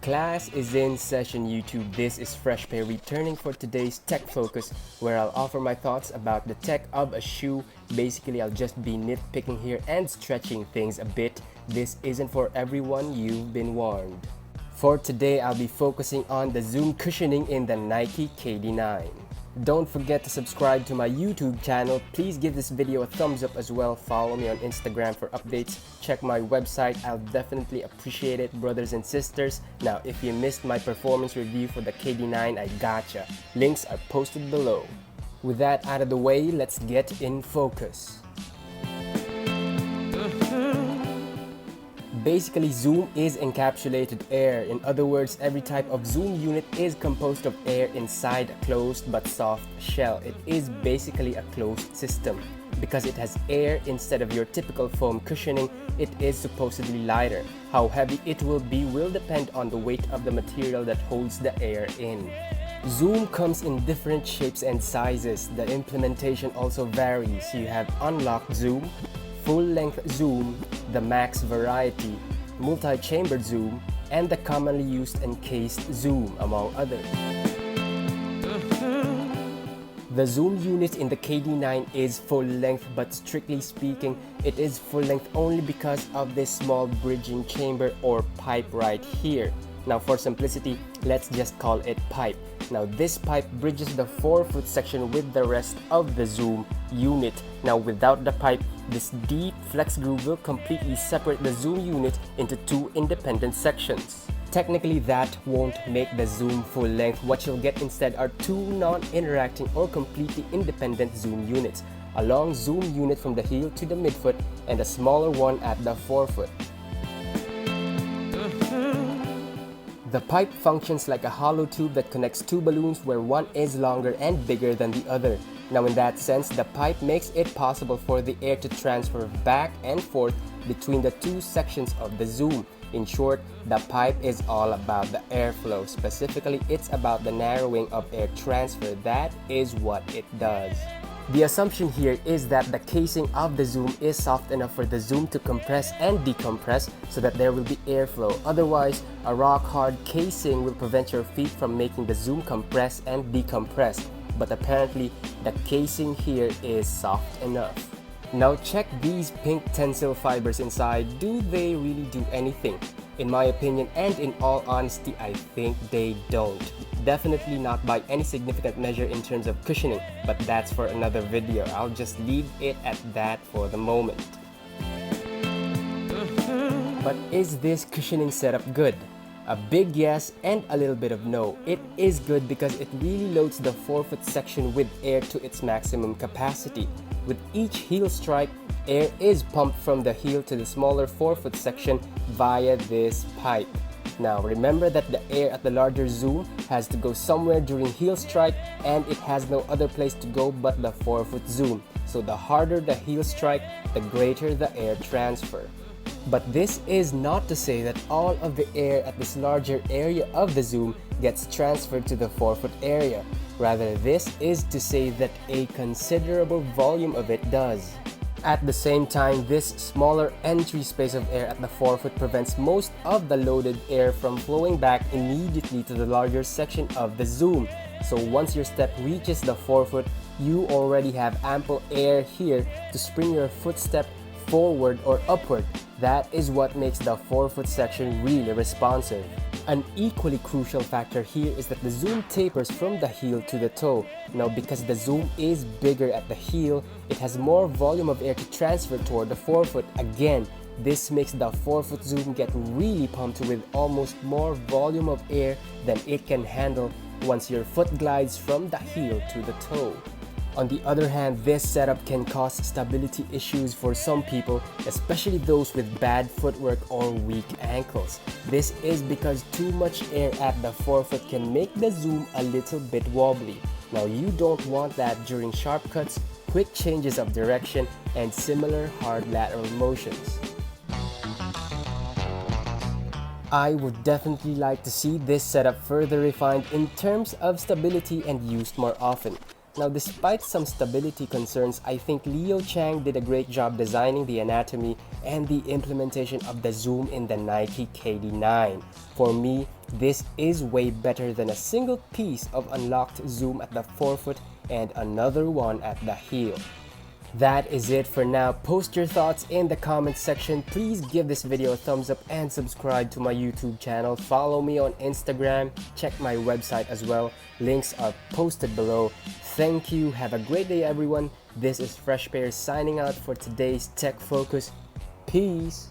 Class is in session YouTube. This is Fresh Pair returning for today's tech focus, where I'll offer my thoughts about the tech of a shoe. Basically, I'll just be nitpicking here and stretching things a bit. This isn't for everyone, you've been warned. For today, I'll be focusing on the Zoom cushioning in the Nike KD9. Don't forget to subscribe to my YouTube channel. Please give this video a thumbs up as well. Follow me on Instagram for updates. Check my website. I'll definitely appreciate it, brothers and sisters. Now, if you missed my performance review for the KD9, I gotcha. Links are posted below. With that out of the way, let's get in focus. Basically, Zoom is encapsulated air. In other words, every type of Zoom unit is composed of air inside a closed but soft shell. It is basically a closed system. Because it has air instead of your typical foam cushioning, it is supposedly lighter. How heavy it will be will depend on the weight of the material that holds the air in. Zoom comes in different shapes and sizes. The implementation also varies. You have unlocked Zoom, full-length Zoom, the Max variety, multi-chambered Zoom, and the commonly used encased Zoom, among others. The Zoom unit in the KD9 is full-length, but strictly speaking, it is full-length only because of this small bridging chamber or pipe right here. Now for simplicity, let's just call it pipe. Now this pipe bridges the forefoot section with the rest of the Zoom unit. Now without the pipe, this deep flex groove will completely separate the Zoom unit into two independent sections. Technically, that won't make the Zoom full length. What you'll get instead are two non-interacting or completely independent Zoom units. A long Zoom unit from the heel to the midfoot and a smaller one at the forefoot. The pipe functions like a hollow tube that connects two balloons where one is longer and bigger than the other. Now in that sense, the pipe makes it possible for the air to transfer back and forth between the two sections of the Zoom. In short, the pipe is all about the airflow. Specifically, it's about the narrowing of air transfer. That is what it does. The assumption here is that the casing of the Zoom is soft enough for the Zoom to compress and decompress so that there will be airflow. Otherwise, a rock-hard casing will prevent your feet from making the Zoom compress and decompress. But apparently, the casing here is soft enough. Now check these pink tensile fibers inside. Do they really do anything? In my opinion, and in all honesty, I think they don't. Definitely not by any significant measure in terms of cushioning, but that's for another video. I'll just leave it at that for the moment. But is this cushioning setup good? A big yes and a little bit of no. It is good because it really loads the forefoot section with air to its maximum capacity. With each heel strike, air is pumped from the heel to the smaller forefoot section via this pipe. Now remember that the air at the larger Zoom has to go somewhere during heel strike, and it has no other place to go but the forefoot Zoom. So the harder the heel strike, the greater the air transfer. But this is not to say that all of the air at this larger area of the Zoom gets transferred to the forefoot area. Rather, this is to say that a considerable volume of it does. At the same time, this smaller entry space of air at the forefoot prevents most of the loaded air from flowing back immediately to the larger section of the Zoom. So once your step reaches the forefoot, you already have ample air here to spring your footstep forward or upward. That is what makes the forefoot section really responsive. An equally crucial factor here is that the Zoom tapers from the heel to the toe. Now because the Zoom is bigger at the heel, it has more volume of air to transfer toward the forefoot. Again, this makes the forefoot Zoom get really pumped with almost more volume of air than it can handle once your foot glides from the heel to the toe. On the other hand, this setup can cause stability issues for some people, especially those with bad footwork or weak ankles. This is because too much air at the forefoot can make the Zoom a little bit wobbly. Now you don't want that during sharp cuts, quick changes of direction, and similar hard lateral motions. I would definitely like to see this setup further refined in terms of stability and used more often. Now, despite some stability concerns, I think Leo Chang did a great job designing the anatomy and the implementation of the Zoom in the Nike KD9. For me, This is way better than a single piece of unlocked zoom at the forefoot and another one at the heel. That is it for now. Post your thoughts in the comments section. Please give this video a thumbs up and subscribe to my YouTube channel. Follow me on Instagram. Check my website as well. Links are posted below. Thank you. Have a great day, everyone. This is Fresh Pair signing out for today's Tech Focus. Peace.